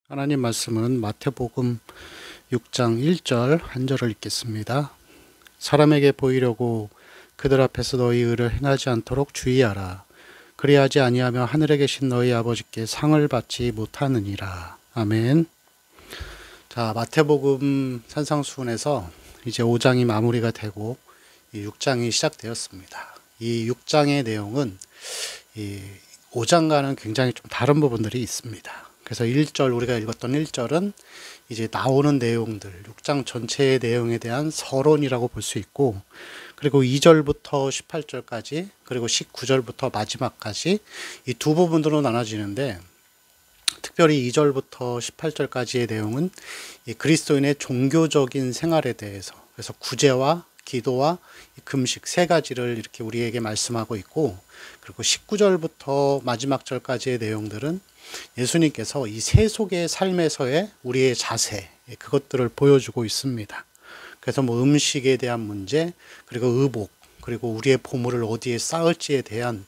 하나님 말씀은 마태복음 6장 1절 한 절을 읽겠습니다. 사람에게 보이려고 그들 앞에서 너희 의를 행하지 않도록 주의하라. 그리하지 아니하며 하늘에 계신 너희 아버지께 상을 받지 못하느니라. 아멘. 자, 마태복음 산상수훈에서 이제 5장이 마무리가 되고 이 6장이 시작되었습니다. 이 6장의 내용은 이 5장과는 굉장히 좀 다른 부분들이 있습니다. 그래서 1절, 우리가 읽었던 1절은 이제 나오는 내용들, 6장 전체의 내용에 대한 서론이라고 볼 수 있고, 그리고 2절부터 18절까지, 그리고 19절부터 마지막까지 이 두 부분으로 나눠지는데, 특별히 2절부터 18절까지의 내용은 이 그리스도인의 종교적인 생활에 대해서, 그래서 구제와 기도와 금식 세 가지를 이렇게 우리에게 말씀하고 있고, 그리고 19절부터 마지막 절까지의 내용들은 예수님께서 이 세속의 삶에서의 우리의 자세, 그것들을 보여주고 있습니다. 그래서 뭐 음식에 대한 문제, 그리고 의복, 그리고 우리의 보물을 어디에 쌓을지에 대한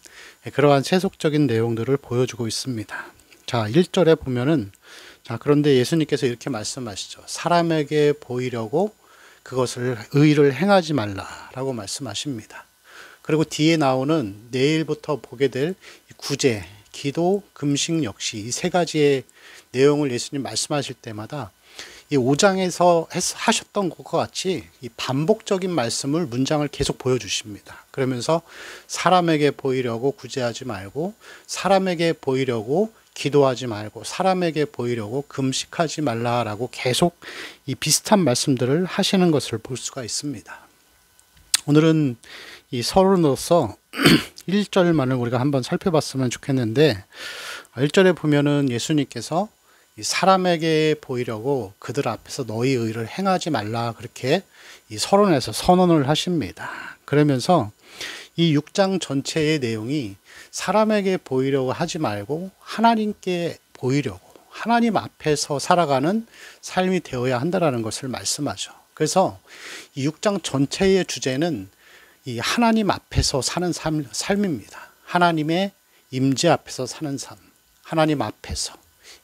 그러한 세속적인 내용들을 보여주고 있습니다. 자, 1절에 보면은, 자, 그런데 예수님께서 이렇게 말씀하시죠. 사람에게 보이려고 그것을 의를 행하지 말라라고 말씀하십니다. 그리고 뒤에 나오는 내일부터 보게 될 구제, 기도, 금식 역시 이 세 가지의 내용을 예수님 말씀하실 때마다 이 5장에서 하셨던 것과 같이 이 반복적인 말씀을 문장을 계속 보여주십니다. 그러면서 사람에게 보이려고 구제하지 말고, 사람에게 보이려고 기도하지 말고, 사람에게 보이려고 금식하지 말라라고 계속 이 비슷한 말씀들을 하시는 것을 볼 수가 있습니다. 오늘은 이 서론으로서 1절만을 우리가 한번 살펴봤으면 좋겠는데, 1절에 보면은 예수님께서 이 사람에게 보이려고 그들 앞에서 너희 의를 행하지 말라, 그렇게 이 서론에서 선언을 하십니다. 그러면서 이 6장 전체의 내용이 사람에게 보이려고 하지 말고 하나님께 보이려고, 하나님 앞에서 살아가는 삶이 되어야 한다는 것을 말씀하죠. 그래서 이 6장 전체의 주제는 이 하나님 앞에서 사는 삶입니다. 하나님의 임재 앞에서 사는 삶, 하나님 앞에서,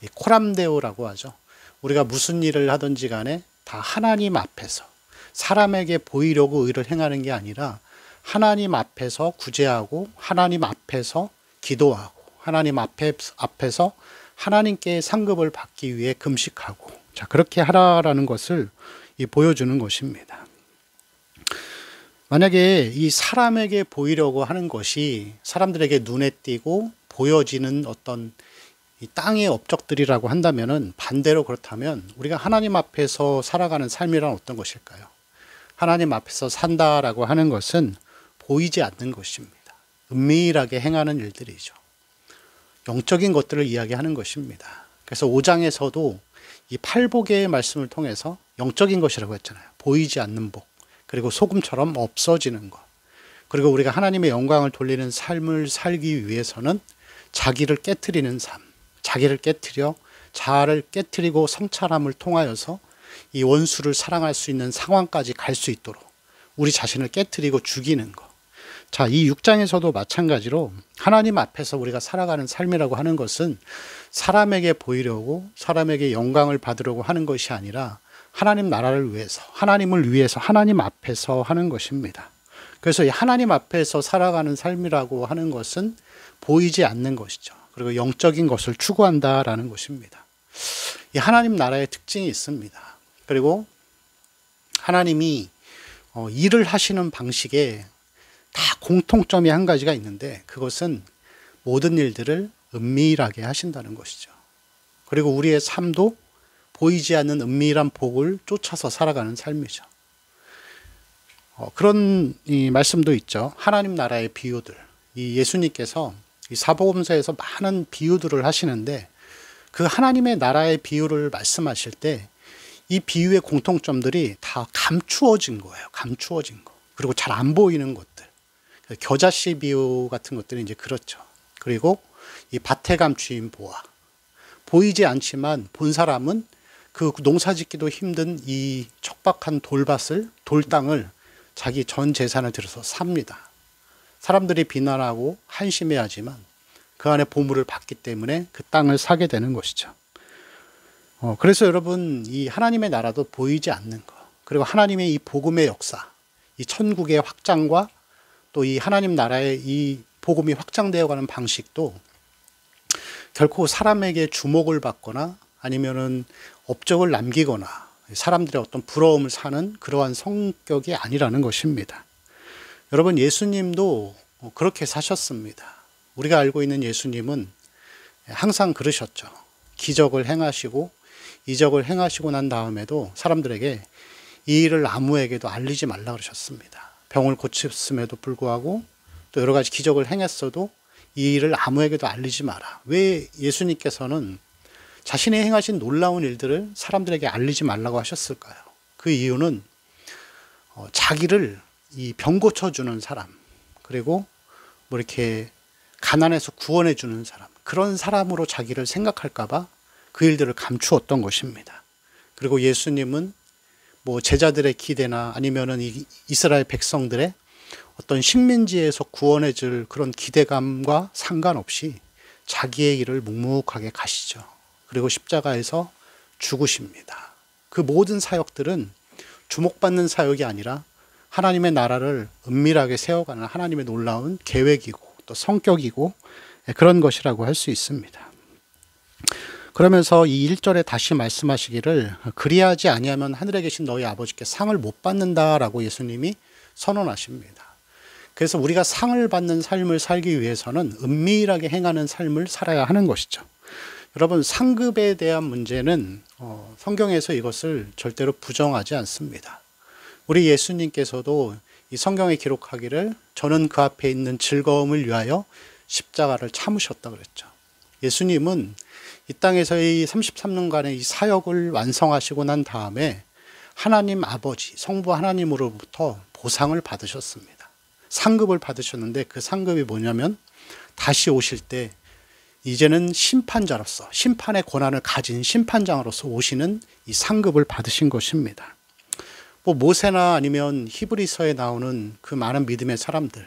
이 코람데오라고 하죠. 우리가 무슨 일을 하든지 간에 다 하나님 앞에서, 사람에게 보이려고 의를 행하는 게 아니라 하나님 앞에서 구제하고, 하나님 앞에서 기도하고, 하나님 앞에서 하나님께 상급을 받기 위해 금식하고, 자, 그렇게 하라라는 것을 보여주는 것입니다. 만약에 이 사람에게 보이려고 하는 것이 사람들에게 눈에 띄고 보여지는 어떤 이 땅의 업적들이라고 한다면은, 반대로 그렇다면 우리가 하나님 앞에서 살아가는 삶이란 어떤 것일까요? 하나님 앞에서 산다라고 하는 것은 보이지 않는 것입니다. 은밀하게 행하는 일들이죠. 영적인 것들을 이야기하는 것입니다. 그래서 5장에서도 이 팔복의 말씀을 통해서 영적인 것이라고 했잖아요. 보이지 않는 복, 그리고 소금처럼 없어지는 것, 그리고 우리가 하나님의 영광을 돌리는 삶을 살기 위해서는 자기를 깨트리는 삶, 자기를 깨트려 자아를 깨트리고 성찰함을 통하여서 이 원수를 사랑할 수 있는 상황까지 갈 수 있도록 우리 자신을 깨트리고 죽이는 것. 자, 이 6장에서도 마찬가지로 하나님 앞에서 우리가 살아가는 삶이라고 하는 것은 사람에게 보이려고, 사람에게 영광을 받으려고 하는 것이 아니라 하나님 나라를 위해서, 하나님을 위해서 하나님 앞에서 하는 것입니다. 그래서 이 하나님 앞에서 살아가는 삶이라고 하는 것은 보이지 않는 것이죠. 그리고 영적인 것을 추구한다라는 것입니다. 이 하나님 나라의 특징이 있습니다. 그리고 하나님이 일을 하시는 방식에 다 공통점이 한 가지가 있는데, 그것은 모든 일들을 은밀하게 하신다는 것이죠. 그리고 우리의 삶도 보이지 않는 은밀한 복을 쫓아서 살아가는 삶이죠. 그런 이 말씀도 있죠. 하나님 나라의 비유들. 이 예수님께서 이 사복음서에서 많은 비유들을 하시는데, 그 하나님의 나라의 비유를 말씀하실 때 이 비유의 공통점들이 다 감추어진 거예요. 감추어진 거. 그리고 잘 안 보이는 것들. 겨자씨 비유 같은 것들은 이제 그렇죠. 그리고 이 밭에 감추인 보화. 보이지 않지만 본 사람은 그 농사 짓기도 힘든 이 척박한 돌밭을, 돌땅을 자기 전 재산을 들여서 삽니다. 사람들이 비난하고 한심해하지만 그 안에 보물을 받기 때문에 그 땅을 사게 되는 것이죠. 그래서 여러분, 이 하나님의 나라도 보이지 않는 거, 그리고 하나님의 이 복음의 역사, 이 천국의 확장과 또 이 하나님 나라의 이 복음이 확장되어 가는 방식도 결코 사람에게 주목을 받거나 아니면은 업적을 남기거나 사람들의 어떤 부러움을 사는 그러한 성격이 아니라는 것입니다. 여러분, 예수님도 그렇게 사셨습니다. 우리가 알고 있는 예수님은 항상 그러셨죠. 기적을 행하시고 이적을 행하시고 난 다음에도 사람들에게 이 일을 아무에게도 알리지 말라 그러셨습니다. 병을 고쳤음에도 불구하고 또 여러 가지 기적을 행했어도 이 일을 아무에게도 알리지 마라. 왜 예수님께서는 자신이 행하신 놀라운 일들을 사람들에게 알리지 말라고 하셨을까요? 그 이유는 자기를 이 병 고쳐주는 사람, 그리고 뭐 이렇게 가난해서 구원해주는 사람, 그런 사람으로 자기를 생각할까봐 그 일들을 감추었던 것입니다. 그리고 예수님은 뭐 제자들의 기대나 아니면은 이 이스라엘 백성들의 어떤 식민지에서 구원해줄 그런 기대감과 상관없이 자기의 일을 묵묵하게 가시죠. 그리고 십자가에서 죽으십니다. 그 모든 사역들은 주목받는 사역이 아니라 하나님의 나라를 은밀하게 세워가는 하나님의 놀라운 계획이고 또 성격이고 그런 것이라고 할 수 있습니다. 그러면서 이 1절에 다시 말씀하시기를 그리하지 아니하면 하늘에 계신 너희 아버지께 상을 못 받는다라고 예수님이 선언하십니다. 그래서 우리가 상을 받는 삶을 살기 위해서는 은밀하게 행하는 삶을 살아야 하는 것이죠. 여러분, 상급에 대한 문제는 성경에서 이것을 절대로 부정하지 않습니다. 우리 예수님께서도 이 성경에 기록하기를 저는 그 앞에 있는 즐거움을 위하여 십자가를 참으셨다 그랬죠. 예수님은 이 땅에서의 33년간의 이 사역을 완성하시고 난 다음에 하나님 아버지, 성부 하나님으로부터 보상을 받으셨습니다. 상급을 받으셨는데 그 상급이 뭐냐면 다시 오실 때 이제는 심판자로서, 심판의 권한을 가진 심판장으로서 오시는 이 상급을 받으신 것입니다. 뭐 모세나 아니면 히브리서에 나오는 그 많은 믿음의 사람들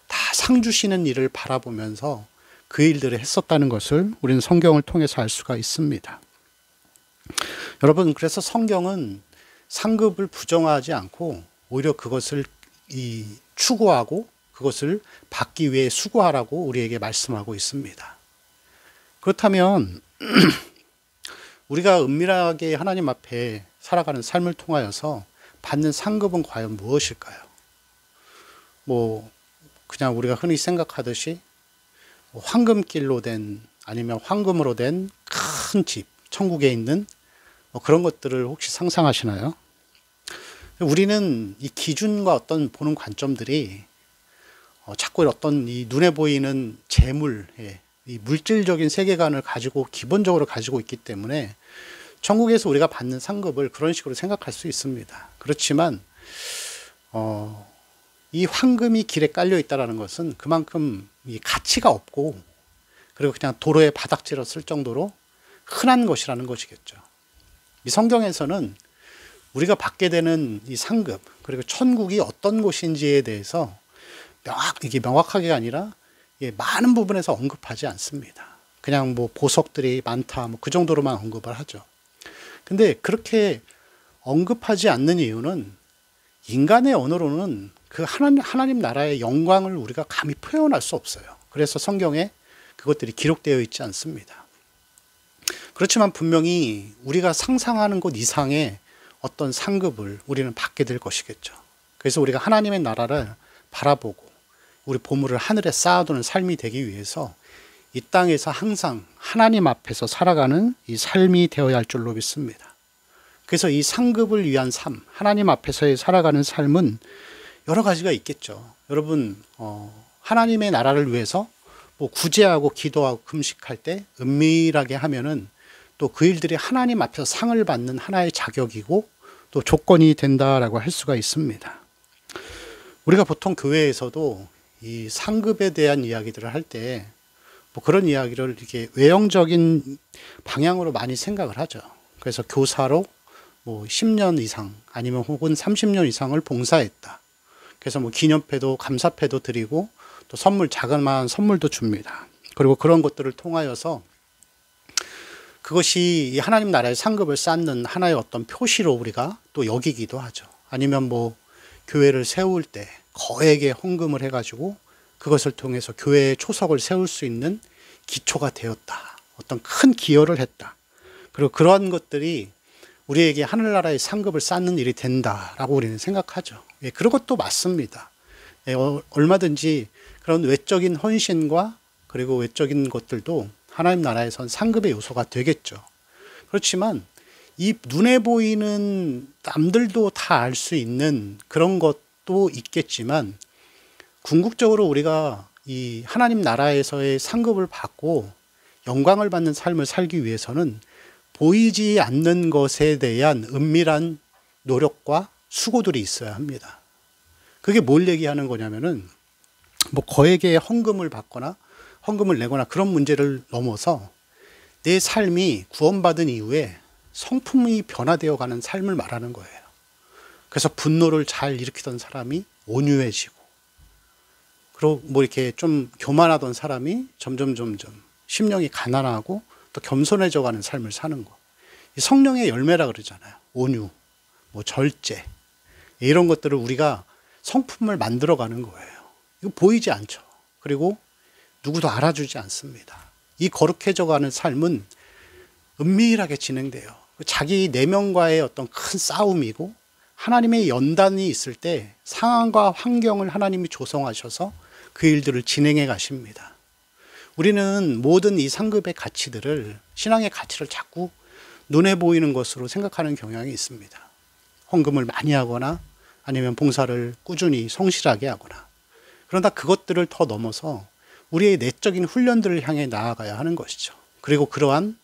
다 상 주시는 일을 바라보면서 그 일들을 했었다는 것을 우리는 성경을 통해서 알 수가 있습니다. 여러분, 그래서 성경은 상급을 부정하지 않고 오히려 그것을 추구하고 그것을 받기 위해 수고하라고 우리에게 말씀하고 있습니다. 그렇다면 우리가 은밀하게 하나님 앞에 살아가는 삶을 통하여서 받는 상급은 과연 무엇일까요? 뭐 그냥 우리가 흔히 생각하듯이 황금길로 된 아니면 황금으로 된 큰 집, 천국에 있는 그런 것들을 혹시 상상하시나요? 우리는 이 기준과 어떤 보는 관점들이 자꾸 어떤 이 눈에 보이는 재물, 이 물질적인 세계관을 가지고 기본적으로 가지고 있기 때문에 천국에서 우리가 받는 상급을 그런 식으로 생각할 수 있습니다. 그렇지만 이 황금이 길에 깔려 있다는 것은 그만큼 이 가치가 없고 그리고 그냥 도로에 바닥질을 쓸 정도로 흔한 것이라는 것이겠죠. 이 성경에서는 우리가 받게 되는 이 상급 그리고 천국이 어떤 곳인지에 대해서 이게 명확하게 아니라 많은 부분에서 언급하지 않습니다. 그냥 뭐 보석들이 많다 뭐 그 정도로만 언급을 하죠. 근데 그렇게 언급하지 않는 이유는 인간의 언어로는 그 하나님 나라의 영광을 우리가 감히 표현할 수 없어요. 그래서 성경에 그것들이 기록되어 있지 않습니다. 그렇지만 분명히 우리가 상상하는 것 이상의 어떤 상급을 우리는 받게 될 것이겠죠. 그래서 우리가 하나님의 나라를 바라보고 우리 보물을 하늘에 쌓아두는 삶이 되기 위해서 이 땅에서 항상 하나님 앞에서 살아가는 이 삶이 되어야 할 줄로 믿습니다. 그래서 이 상급을 위한 삶, 하나님 앞에서의 살아가는 삶은 여러 가지가 있겠죠. 여러분, 하나님의 나라를 위해서 뭐 구제하고 기도하고 금식할 때 은밀하게 하면은 또 그 일들이 하나님 앞에서 상을 받는 하나의 자격이고 또 조건이 된다라고 할 수가 있습니다. 우리가 보통 교회에서도 이 상급에 대한 이야기들을 할 때 뭐 그런 이야기를 이렇게 외형적인 방향으로 많이 생각을 하죠. 그래서 교사로 뭐 10년 이상 아니면 혹은 30년 이상을 봉사했다. 그래서 뭐 기념패도 감사패도 드리고 또 선물, 자그마한 선물도 줍니다. 그리고 그런 것들을 통하여서 그것이 이 하나님 나라의 상급을 쌓는 하나의 어떤 표시로 우리가 또 여기기도 하죠. 아니면 뭐 교회를 세울 때 거액의 헌금을 해가지고 그것을 통해서 교회의 초석을 세울 수 있는 기초가 되었다. 어떤 큰 기여를 했다. 그리고 그러한 것들이 우리에게 하늘나라의 상급을 쌓는 일이 된다라고 우리는 생각하죠. 예, 그런 것도 맞습니다. 예, 얼마든지 그런 외적인 헌신과 그리고 외적인 것들도 하나님 나라에선 상급의 요소가 되겠죠. 그렇지만 이 눈에 보이는 남들도 다 알 수 있는 그런 것도 있겠지만 궁극적으로 우리가 이 하나님 나라에서의 상급을 받고 영광을 받는 삶을 살기 위해서는 보이지 않는 것에 대한 은밀한 노력과 수고들이 있어야 합니다. 그게 뭘 얘기하는 거냐면은 뭐 거액의 헌금을 받거나 헌금을 내거나 그런 문제를 넘어서 내 삶이 구원받은 이후에 성품이 변화되어 가는 삶을 말하는 거예요. 그래서 분노를 잘 일으키던 사람이 온유해지고, 그리고 뭐 이렇게 좀 교만하던 사람이 점점 심령이 가난하고 또 겸손해져 가는 삶을 사는 거. 이 성령의 열매라 그러잖아요. 온유, 뭐 절제, 이런 것들을 우리가 성품을 만들어 가는 거예요. 이거 보이지 않죠. 그리고 누구도 알아주지 않습니다. 이 거룩해져 가는 삶은 은밀하게 진행돼요. 자기 내면과의 어떤 큰 싸움이고, 하나님의 연단이 있을 때 상황과 환경을 하나님이 조성하셔서 그 일들을 진행해 가십니다. 우리는 모든 이 상급의 가치들을, 신앙의 가치를 자꾸 눈에 보이는 것으로 생각하는 경향이 있습니다. 헌금을 많이 하거나 아니면 봉사를 꾸준히 성실하게 하거나. 그러나 그것들을 더 넘어서 우리의 내적인 훈련들을 향해 나아가야 하는 것이죠. 그리고 그러한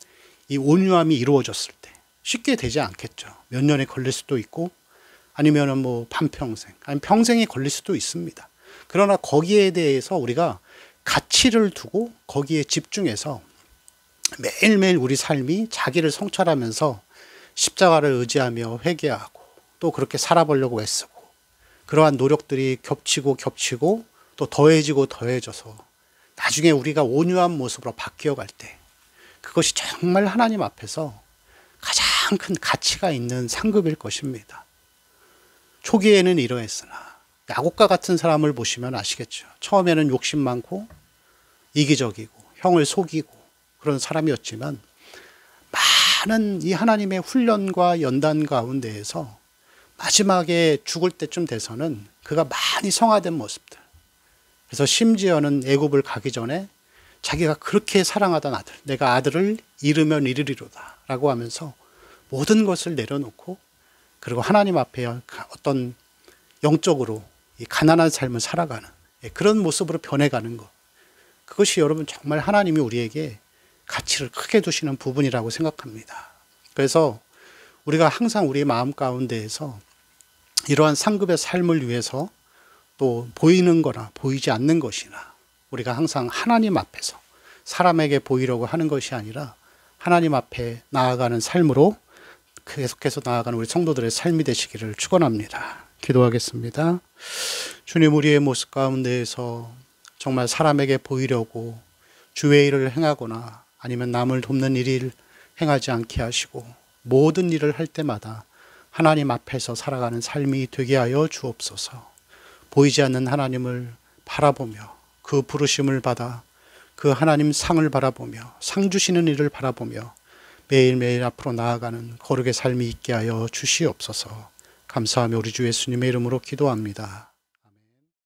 이 온유함이 이루어졌을 때 쉽게 되지 않겠죠. 몇 년이 걸릴 수도 있고 아니면은 뭐 반평생, 아니면 평생이 걸릴 수도 있습니다. 그러나 거기에 대해서 우리가 가치를 두고 거기에 집중해서 매일매일 우리 삶이 자기를 성찰하면서 십자가를 의지하며 회개하고 또 그렇게 살아보려고 애쓰고, 그러한 노력들이 겹치고 또 더해져서 나중에 우리가 온유한 모습으로 바뀌어 갈 때 그것이 정말 하나님 앞에서 가장 큰 가치가 있는 상급일 것입니다. 초기에는 이러했으나 야곱과 같은 사람을 보시면 아시겠죠. 처음에는 욕심 많고 이기적이고 형을 속이고 그런 사람이었지만 많은 이 하나님의 훈련과 연단 가운데에서 마지막에 죽을 때쯤 돼서는 그가 많이 성화된 모습들. 그래서 심지어는 애굽을 가기 전에 자기가 그렇게 사랑하던 아들, 내가 아들을 잃으면 이르리로다 라고 하면서 모든 것을 내려놓고, 그리고 하나님 앞에 어떤 영적으로 이 가난한 삶을 살아가는 그런 모습으로 변해가는 것. 그것이 여러분 정말 하나님이 우리에게 가치를 크게 두시는 부분이라고 생각합니다. 그래서 우리가 항상 우리의 마음 가운데에서 이러한 상급의 삶을 위해서 또 보이는 거나 보이지 않는 것이나 우리가 항상 하나님 앞에서 사람에게 보이려고 하는 것이 아니라 하나님 앞에 나아가는 삶으로 계속해서 나아가는 우리 성도들의 삶이 되시기를 축원합니다. 기도하겠습니다. 주님, 우리의 모습 가운데에서 정말 사람에게 보이려고 주의 일을 행하거나 아니면 남을 돕는 일을 행하지 않게 하시고 모든 일을 할 때마다 하나님 앞에서 살아가는 삶이 되게 하여 주옵소서. 보이지 않는 하나님을 바라보며 그 부르심을 받아 그 하나님 상을 바라보며 상 주시는 일을 바라보며 매일매일 앞으로 나아가는 거룩의 삶이 있게 하여 주시옵소서. 감사하며 우리 주 예수님의 이름으로 기도합니다.